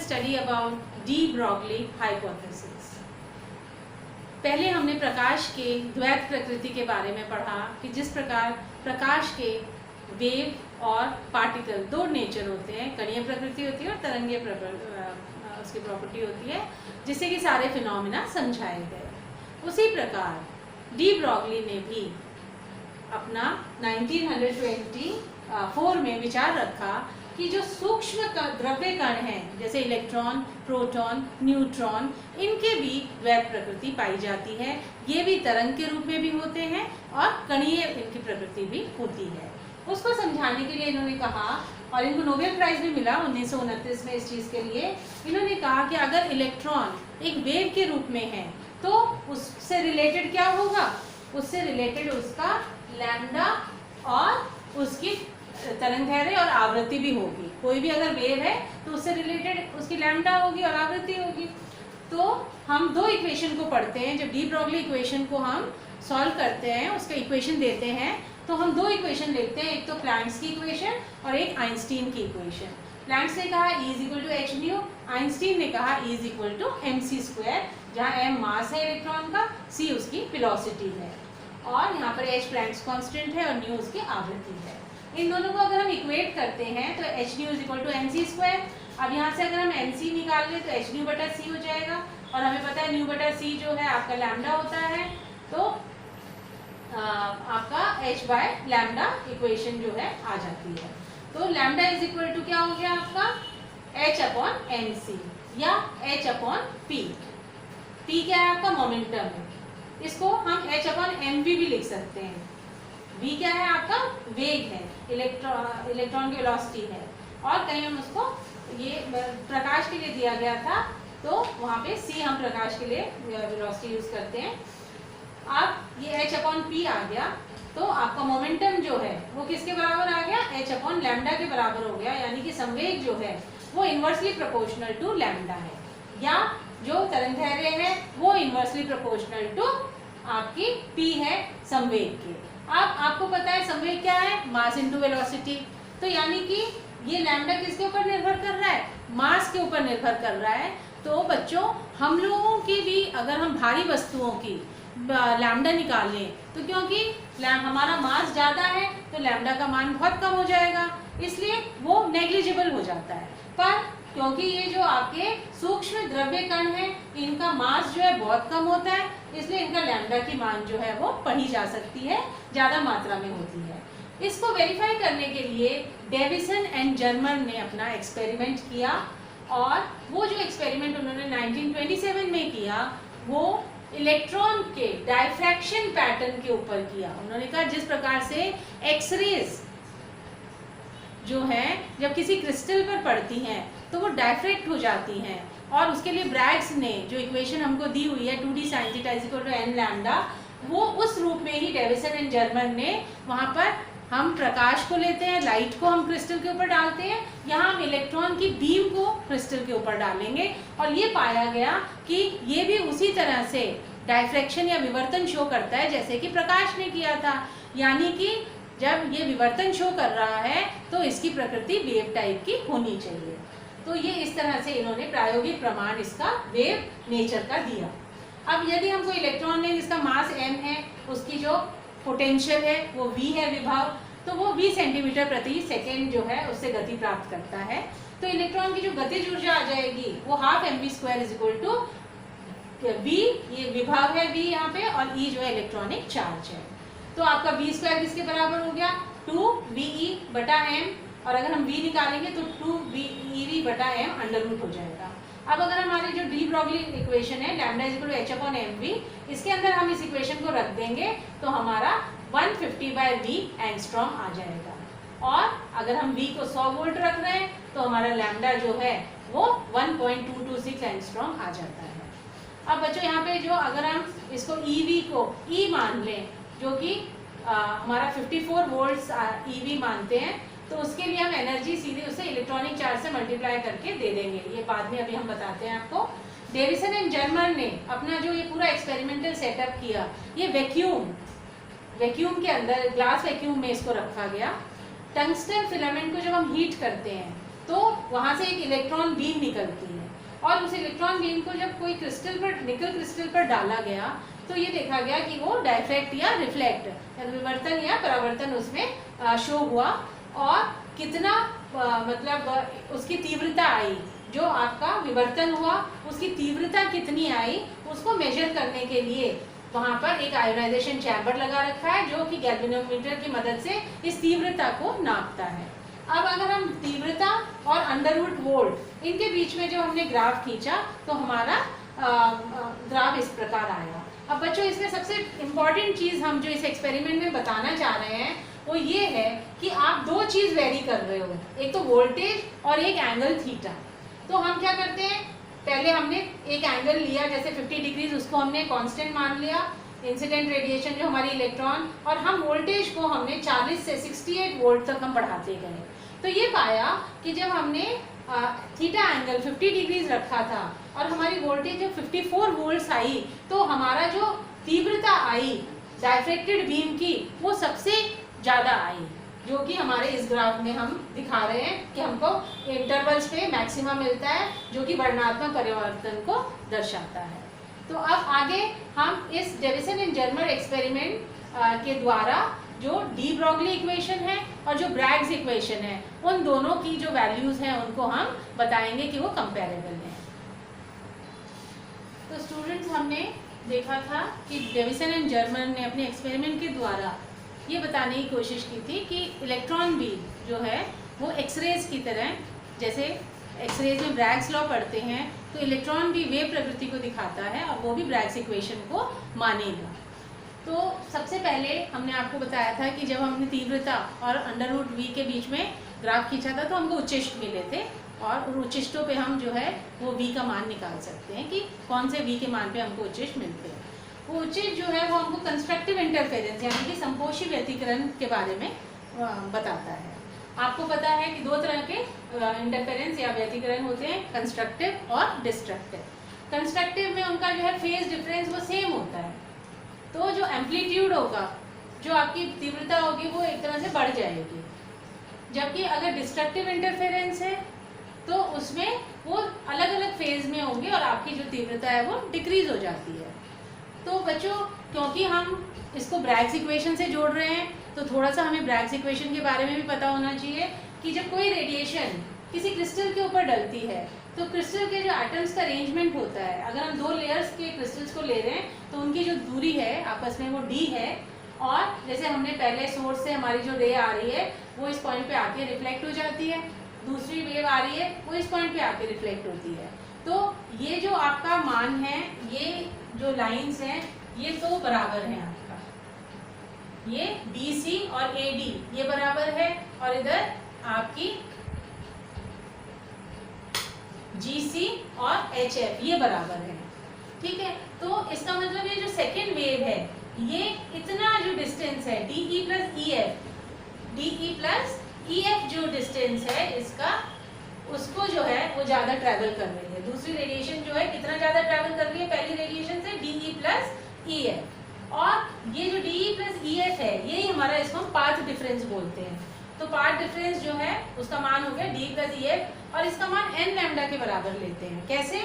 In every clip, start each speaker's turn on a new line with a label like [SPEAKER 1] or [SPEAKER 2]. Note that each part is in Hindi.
[SPEAKER 1] study about de Broglie hypothesis. पहले हमने प्रकाश के द्वैत प्रकृति के बारे में पढ़ा कि जिस प्रकार प्रकाश के वेव और पार्टिकल दो नेचर होते हैं, कणीय प्रकृति होती है और तरंगीय उसकी प्रॉपर्टी होती है, जिससे कि सारे फिनोमिना समझाए गए। उसी प्रकार डी ब्रॉगली ने भी अपना 1924 में विचार रखा कि जो सूक्ष्म द्रव्य कण हैं जैसे इलेक्ट्रॉन, प्रोटॉन, न्यूट्रॉन, इनके भी द्वैत प्रकृति पाई जाती है। ये भी तरंग के रूप में भी होते हैं और कणीय इनकी प्रकृति भी होती है। उसको समझाने के लिए इन्होंने कहा, और इनको नोबेल प्राइज भी मिला 1929 में इस चीज़ के लिए। इन्होंने कहा कि अगर इलेक्ट्रॉन एक वेव के रूप में है तो उससे रिलेटेड क्या होगा, उससे रिलेटेड उसका लैम्डा और उसकी तरंगदैर्घ्य और आवृत्ति भी होगी। कोई भी अगर वेव है तो उससे रिलेटेड उसकी लैम्डा होगी और आवृत्ति होगी। तो हम दो इक्वेशन को पढ़ते हैं। जब डी ब्रॉगली इक्वेशन को हम सॉल्व करते हैं, उसका इक्वेशन देते हैं, तो हम दो इक्वेशन लिखते हैं, एक तो प्लैंक्स की इक्वेशन और एक आइंस्टीन की इक्वेशन। प्लैंक्स ने कहा E = h न्यू, आइंस्टीन ने कहा E = mc², जहाँ m मास है इलेक्ट्रॉन का, c उसकी वेलोसिटी है और यहाँ पर h प्लैंक्स कांस्टेंट है और न्यू उसकी आवृत्ति है। इन दोनों को अगर हम इक्वेट करते हैं तो h न्यू = mc²। अब यहाँ से अगर हम mc निकाल लें तो h न्यू बटा c हो जाएगा, और हमें पता है न्यू बटा c जो है आपका लैम्डा होता है, तो आपका h बाय लैम्डा इक्वेशन जो है आ जाती है। तो लैम्डा = क्या हो गया आपका h/mc या h/p। p क्या है आपका मोमेंटम है, इसको हम h/mv भी लिख सकते हैं। v क्या है आपका वेग है, इलेक्ट्रॉन की वेलोसिटी है, और कहीं हम उसको ये प्रकाश के लिए दिया गया था तो वहाँ पे c हम प्रकाश के लिए वेलोसिटी यूज करते हैं। अब ये h/p आ गया तो आपका मोमेंटम जो है वो किसके बराबर आ गया, h/लैम्डा के बराबर हो गया, यानी कि संवेग जो है वो इनवर्सली प्रोपोर्शनल टू लैम्डा है, या जो तरंगदैर्घ्य है वो इनवर्सली प्रोपोर्शनल टू आपकी p है संवेग के। अब आपको पता है संवेग क्या है, मास इनटू वेलोसिटी। तो यानी कि ये लैम्डा किसके ऊपर निर्भर कर रहा है, मास के ऊपर निर्भर कर रहा है। तो बच्चों हम लोगों की भी अगर हम भारी वस्तुओं की लैम्डा निकालें तो क्योंकि हमारा मास ज़्यादा है तो लैम्डा का मान बहुत कम हो जाएगा, इसलिए वो नेग्लिजिबल हो जाता है। पर क्योंकि ये जो आपके सूक्ष्म द्रव्य कण हैं इनका मास जो है बहुत कम होता है, इसलिए इनका लैम्डा की मान जो है वो पढ़ी जा सकती है, ज़्यादा मात्रा में होती है। इसको वेरीफाई करने के लिए डेविसन एंड जर्मन ने अपना एक्सपेरिमेंट किया, और वो जो एक्सपेरिमेंट उन्होंने 1927 में किया वो इलेक्ट्रॉन के डायफ्रैक्शन पैटर्न के ऊपर किया। उन्होंने कहा जिस प्रकार से एक्सरेज जो है जब किसी क्रिस्टल पर पड़ती हैं तो वो डायफ्रैक्ट हो जाती हैं, और उसके लिए ब्रैग्स ने जो इक्वेशन हमको दी हुई है 2d sin θ = n लैम्डा, वो उस रूप में ही डेविसन एंड जर्मन ने वहाँ पर हम प्रकाश को लेते हैं, लाइट को हम क्रिस्टल के ऊपर डालते हैं, यहाँ हम इलेक्ट्रॉन की बीम को क्रिस्टल के ऊपर डालेंगे, और ये पाया गया कि ये भी उसी तरह से डायफ्रैक्शन या विवर्तन शो करता है जैसे कि प्रकाश ने किया था। यानी कि जब ये विवर्तन शो कर रहा है तो इसकी प्रकृति वेव टाइप की होनी चाहिए। तो ये इस तरह से इन्होंने प्रायोगिक प्रमाण इसका वेव नेचर का दिया। अब यदि हमको इलेक्ट्रॉन है जिसका मास m है, उसकी जो पोटेंशियल है वो v है, विभव, तो वो v सेंटीमीटर/सेकेंड जो है उससे गति प्राप्त करता है। तो इलेक्ट्रॉन की जो गतिज ऊर्जा आ जाएगी वो ½mv² = v, ये विभव है v यहाँ पे, और e जो है इलेक्ट्रॉनिक चार्ज है। तो आपका v² किसके बराबर हो गया 2ve/m, और अगर हम v निकालेंगे तो 2ev/m अंडर रूट हो जाएगा। अब अगर हमारी जो डी ब्रॉगली इक्वेशन है लैम्डा = h/mv, इसके अंदर हम इस इक्वेशन को रख देंगे तो हमारा 150/v एंगस्ट्रॉम आ जाएगा, और अगर हम v को 100 वोल्ट रख रहे हैं तो हमारा लैम्डा जो है वो 1.226 एंगस्ट्रॉम आ जाता है। अब बच्चों यहाँ पे जो अगर हम इसको ev को e मान लें, जो कि हमारा 54 वोल्ट्स ev मानते हैं, तो उसके लिए हम एनर्जी सीधे उसे इलेक्ट्रॉनिक चार्ज से मल्टीप्लाई करके दे देंगे। ये बाद में अभी हम बताते हैं आपको। डेविसन एंड जर्मन ने अपना जो ये पूरा एक्सपेरिमेंटल सेटअप किया, ये वैक्यूम के अंदर ग्लास वैक्यूम में इसको रखा गया। टंगस्टन फिलामेंट को जब हम हीट करते हैं तो वहाँ से एक इलेक्ट्रॉन बीम निकलती है, और उस इलेक्ट्रॉन बीम को जब कोई क्रिस्टल पर, निकल क्रिस्टल पर डाला गया, तो ये देखा गया कि वो डायफ्रैक्ट या रिफ्लेक्ट, विवर्तन या परावर्तन उसमें शो हुआ, और कितना मतलब उसकी तीव्रता आई, जो आपका विवर्तन हुआ उसकी तीव्रता कितनी आई, उसको मेजर करने के लिए वहाँ पर एक आयोनाइजेशन चैम्बर लगा रखा है, जो कि गैल्वेनोमीटर की मदद से इस तीव्रता को नापता है। अब अगर हम तीव्रता और अंडरवुड वोल्ट इनके बीच में जो हमने ग्राफ खींचा, तो हमारा ग्राफ इस प्रकार आया। अब बच्चों, इसमें सबसे इम्पॉर्टेंट चीज़ हम जो इस एक्सपेरिमेंट में बताना चाह रहे हैं वो ये है कि आप दो चीज़ वेरी कर रहे हो, एक तो वोल्टेज और एक एंगल थीटा। तो हम क्या करते हैं, पहले हमने एक एंगल लिया जैसे 50 डिग्रीज, उसको हमने कांस्टेंट मान लिया, इंसिडेंट रेडिएशन जो हमारी इलेक्ट्रॉन, और हम वोल्टेज को हमने 40 से 68 वोल्ट तक हम बढ़ाते गए। तो ये पाया कि जब हमने थीटा एंगल 50 डिग्रीज रखा था और हमारी वोल्टेज जब 54 वोल्ट्स आई, तो हमारा जो तीव्रता आई डायफ्रैक्टेड बीम की वो सबसे ज़्यादा आई, जो कि हमारे इस ग्राफ में हम दिखा रहे हैं कि हमको इंटरवल्स पे मैक्सिमा मिलता है, जो कि वर्णनात्मक परिवर्तन को दर्शाता है। तो अब आगे हम इस डेविसन एंड जर्मर एक्सपेरिमेंट के द्वारा जो डी ब्रोगली इक्वेशन है और जो ब्रैग्स इक्वेशन है, उन दोनों की जो वैल्यूज हैं उनको हम बताएंगे कि वो कंपेरेबल हैं। तो स्टूडेंट्स, हमने देखा था कि डेविसन एंड जर्मर ने अपने एक्सपेरिमेंट के द्वारा ये बताने की कोशिश की थी कि इलेक्ट्रॉन बीम जो है वो एक्सरेज की तरह, जैसे एक्सरेज में ब्रैग्स लॉ पढ़ते हैं, तो इलेक्ट्रॉन भी वेव प्रवृत्ति को दिखाता है और वो भी ब्रैग्स इक्वेशन को मानेगा। तो सबसे पहले हमने आपको बताया था कि जब हमने तीव्रता और अंडरवुड वी के बीच में ग्राफ खींचा था, तो हमको उच्चिष्ट मिले थे, और उन उच्चिष्टों पे हम जो है वो वी का मान निकाल सकते हैं कि कौन से वी के मान पे हमको उच्चिष्ट मिलते हैं। वो उच्चिष्ट जो है वो हमको कंस्ट्रक्टिव इंटरफेरेंस यानी कि संपोषी व्यतिकरण के बारे में बताता है। आपको पता है कि दो तरह के इंटरफेरेंस या व्यतिकरण होते हैं, कंस्ट्रक्टिव और डिस्ट्रक्टिव। कंस्ट्रक्टिव में उनका जो है फेज डिफरेंस वो सेम होता है, तो जो एम्पलीट्यूड होगा, जो आपकी तीव्रता होगी, वो एक तरह से बढ़ जाएगी। जबकि अगर डिस्ट्रक्टिव इंटरफेरेंस है तो उसमें वो अलग अलग फेज में होंगे और आपकी जो तीव्रता है वो डिक्रीज हो जाती है। तो बच्चों, क्योंकि हम इसको ब्रैग्स इक्वेशन से जोड़ रहे हैं, तो थोड़ा सा हमें ब्रैग्स इक्वेशन के बारे में भी पता होना चाहिए कि जब कोई रेडिएशन किसी क्रिस्टल के ऊपर डलती है, तो क्रिस्टल के जो एटम्स का अरेंजमेंट होता है, अगर हम दो लेयर्स के क्रिस्टल्स को ले रहे हैं तो उनकी जो दूरी है आपस में वो d है, और जैसे हमने पहले सोर्स से हमारी जो रे आ रही है वो इस पॉइंट पे आके रिफ्लेक्ट हो जाती है, दूसरी वेव आ रही है वो इस पॉइंट पे आके रिफ्लेक्ट होती है। तो ये जो आपका मान है, ये जो लाइंस हैं, ये तो बराबर हैं आपका, ये BC और AD ये बराबर है, और इधर आपकी GC और HF ये बराबर है। ठीक है, तो इसका मतलब ये जो सेकेंड वेव है, ये इतना जो डिस्टेंस है DE प्लस EF जो डिस्टेंस है इसका, उसको जो है वो ज़्यादा ट्रैवल कर रही है। दूसरी रेडिएशन जो है कितना ज़्यादा ट्रैवल कर रही है पहली रेडिएशन से, DE प्लस EF, और ये जो DE प्लस EF है यही हमारा, इसको हम पाथ डिफरेंस बोलते हैं। तो पाथ डिफरेंस जो है उसका मान हो गया D प्लस EF, और इसका मान n लैम्डा के बराबर लेते हैं। कैसे?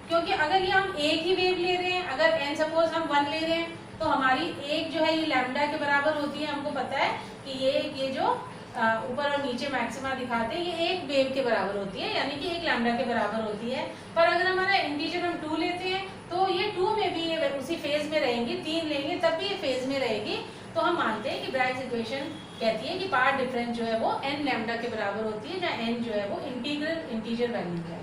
[SPEAKER 1] क्योंकि अगर ये हम एक ही वेव ले रहे हैं, अगर n सपोज हम 1 ले रहे हैं, तो हमारी एक जो है ये लैम्डा के बराबर होती है। हमको पता है कि ये जो ऊपर और नीचे मैक्सिमा दिखाते हैं ये एक वेव के बराबर होती है, यानी कि 1 लैम्डा के बराबर होती है। पर अगर हमारा इंटीजर हम 2 लेते हैं तो ये 2 में भी ये उसी फेज में रहेंगी, 3 लेंगे तब भी ये फेज में रहेगी। तो हम मानते हैं कि ब्रैग्स इक्वेशन कहती है कि पाथ डिफरेंस जो है वो n लैम्डा के बराबर होती है, जहाँ n जो है वो इंटीजर वैल्यू है।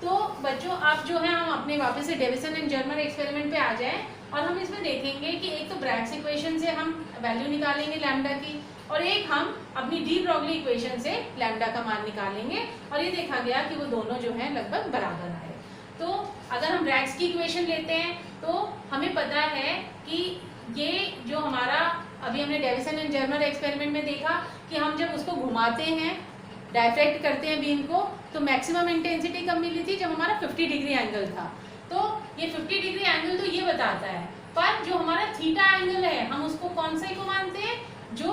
[SPEAKER 1] तो बच्चों, अब जो है हम अपने वापस से डेविसन एंड जर्मर एक्सपेरिमेंट पे आ जाएं, और हम इसमें देखेंगे कि एक तो ब्रैग्स इक्वेशन से हम वैल्यू निकालेंगे लैम्डा की, और एक हम अपनी डी ब्रोगली इक्वेशन से लैम्डा का मान निकालेंगे, और ये देखा गया कि वो दोनों जो है लगभग बराबर आए। तो अगर हम ब्रैग्स की इक्वेशन लेते हैं तो हमें पता है कि ये जो हमारा अभी हमने डेविसन एंड जर्मर एक्सपेरिमेंट में देखा कि हम जब उसको घुमाते हैं, डायफ्रैक्ट करते हैं बीम को, तो मैक्सिमम इंटेंसिटी कब मिली थी? जब हमारा 50 डिग्री एंगल था। तो ये 50 डिग्री एंगल तो ये बताता है, पर जो हमारा थीटा एंगल है हम उसको कौन से को मानते हैं? जो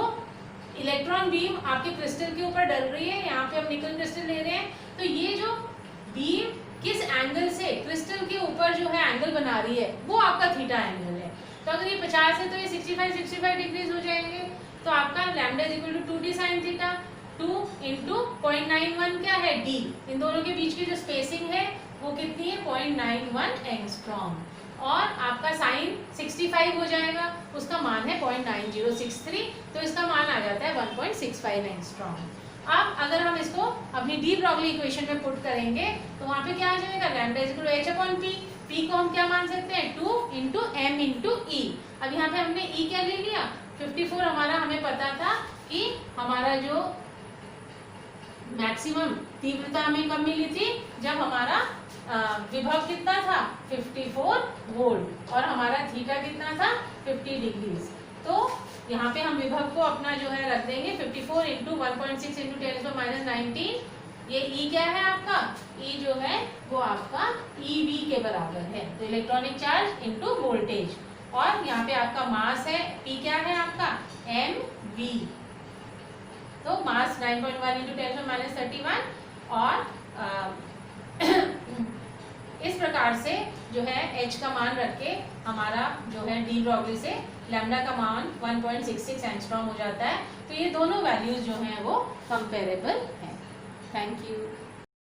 [SPEAKER 1] इलेक्ट्रॉन बीम आपके क्रिस्टल के ऊपर डल रही है, यहाँ पे हम निकल क्रिस्टल ले रहे हैं, तो ये जो बीम किस एंगल से क्रिस्टल के ऊपर जो है एंगल बना रही है वो आपका थीटा एंगल है। तो अगर ये 50 है तो ये 65 डिग्रीज हो जाएंगे। तो आपका lambda is equal to 2d sine theta, 2 into 0.91 क्या है d, इन दोनों के बीच की जो स्पेसिंग है वो कितनी है 0.91 एंगस्ट्रॉम, और आपका साइन 65 हो जाएगा, उसका मान है 0.9063, तो इसका मान आ जाता है 1.65 एंगस्ट्रॉम। अब अगर हम इसको अपनी डी ब्रॉगली इक्वेशन में पुट करेंगे तो वहाँ पे क्या आ जाएगा, lambda is equal to h upon p, p को हम क्या मान सकते हैं 2 इंटू m इंटू e। अब यहाँ पे हमने e क्या ले लिया 54, हमारा हमें पता था कि हमारा जो मैक्सिमम तीव्रता हमें कब मिली थी, जब हमारा विभव कितना था 54 वोल्ट और हमारा थीटा कितना था 50 डिग्रीज। तो यहाँ पे हम विभव को अपना जो है रख देंगे 54 इंटू 1.6 इंटू 10⁻19, ये E क्या है आपका, E जो है वो आपका EV के बराबर है, तो इलेक्ट्रॉनिक चार्ज इंटू वोल्टेज, और यहाँ पे आपका मास है P क्या है आपका mv, तो मास 9.1 इंटू 10⁻31, और इस प्रकार से जो है h का मान रख के हमारा जो है डी ब्रॉगली से लैम्डा का मान 1.66 एंगस्ट्रॉम हो जाता है। तो ये दोनों वैल्यूज जो हैं वो कंपेरेबल हैं। Thank you.